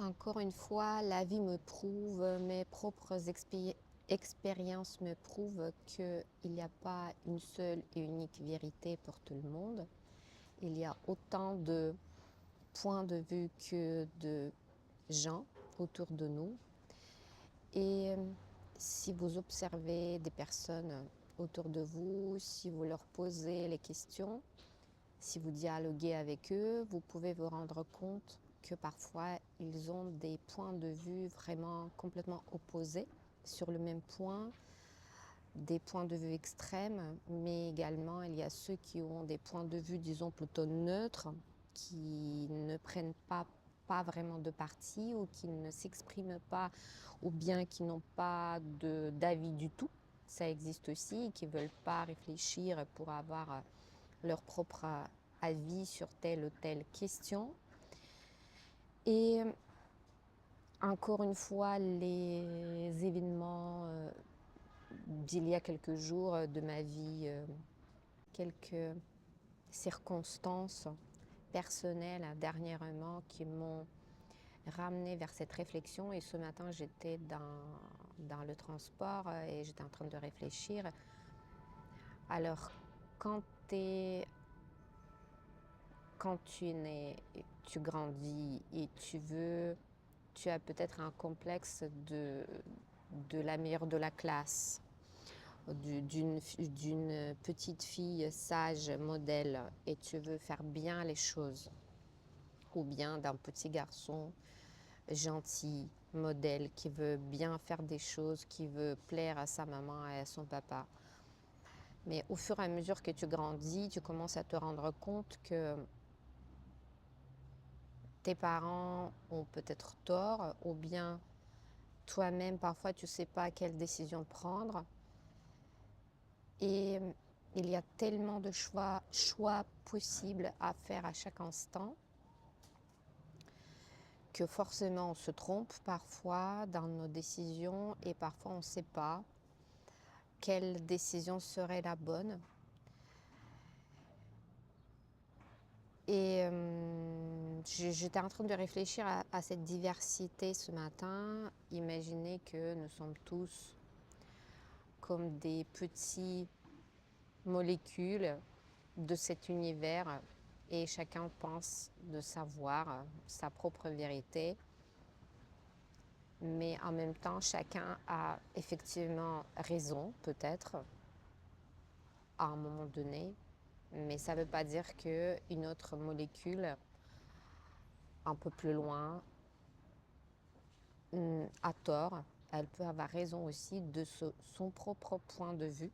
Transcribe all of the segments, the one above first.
Encore une fois, la vie me prouve, mes propres expériences me prouvent qu'il n'y a pas une seule et unique vérité pour tout le monde. Il y a autant de points de vue que de gens autour de nous. Et si vous observez des personnes autour de vous, si vous leur posez les questions, si vous dialoguez avec eux, vous pouvez vous rendre compte que parfois ils ont des points de vue vraiment complètement opposés sur le même point, des points de vue extrêmes, mais également il y a ceux qui ont des points de vue, disons, plutôt neutres, qui ne prennent pas vraiment de parti ou qui ne s'expriment pas ou bien qui n'ont pas d'avis du tout. Ça existe aussi, et qui ne veulent pas réfléchir pour avoir leur propre avis sur telle ou telle question. Et encore une fois, les événements d'il y a quelques jours de ma vie, quelques circonstances personnelles dernièrement qui m'ont ramené vers cette réflexion. Et ce matin, j'étais dans le transport et j'étais en train de réfléchir. Alors, quand tu es né, tu grandis et tu as peut-être un complexe de la meilleure de la classe, d'une petite fille sage, modèle, et tu veux faire bien les choses, ou bien d'un petit garçon gentil, modèle, qui veut bien faire des choses, qui veut plaire à sa maman et à son papa. Mais au fur et à mesure que tu grandis, tu commences à te rendre compte que tes parents ont peut-être tort, ou bien toi-même, parfois, tu ne sais pas quelle décision prendre. Et il y a tellement de choix possibles à faire à chaque instant que forcément on se trompe parfois dans nos décisions et parfois on ne sait pas quelle décision serait la bonne. Et j'étais en train de réfléchir à cette diversité ce matin. Imaginez que nous sommes tous comme des petits molécules de cet univers et chacun pense de savoir sa propre vérité. Mais en même temps, chacun a effectivement raison, peut-être, à un moment donné. Mais ça ne veut pas dire qu'une autre molécule, un peu plus loin, a tort. Elle peut avoir raison aussi de son propre point de vue.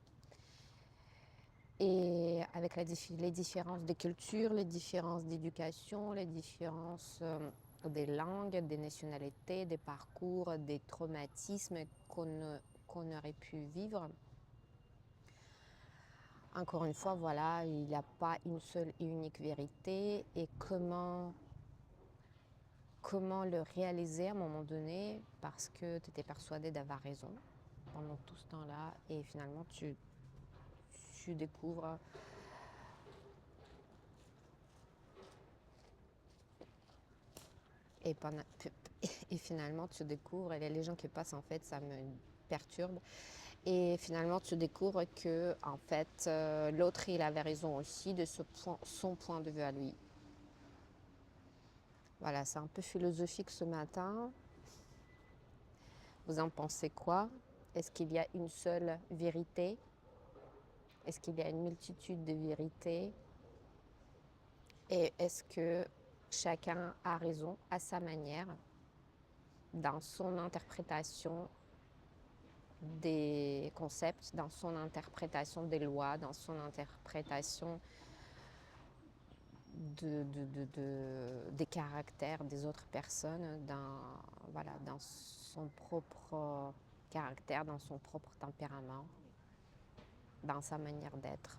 Et avec les différences des cultures, les différences d'éducation, les différences des langues, des nationalités, des parcours, des traumatismes qu'on aurait pu vivre. Encore une fois, voilà, il n'y a pas une seule et unique vérité. Et comment le réaliser à un moment donné, parce que tu étais persuadé d'avoir raison pendant tout ce temps-là, et finalement tu découvres et, et finalement tu découvres, et les gens qui passent, en fait, ça me perturbe, et finalement tu découvres que en fait l'autre, il avait raison aussi de son point de vue à lui. Voilà, c'est un peu philosophique ce matin. Vous en pensez quoi? Est-ce qu'il y a une seule vérité? Est-ce qu'il y a une multitude de vérités? Et est-ce que chacun a raison à sa manière dans son interprétation des concepts, dans son interprétation des lois, dans son interprétation des caractères des autres personnes, dans son propre caractère, dans son propre tempérament, dans sa manière d'être?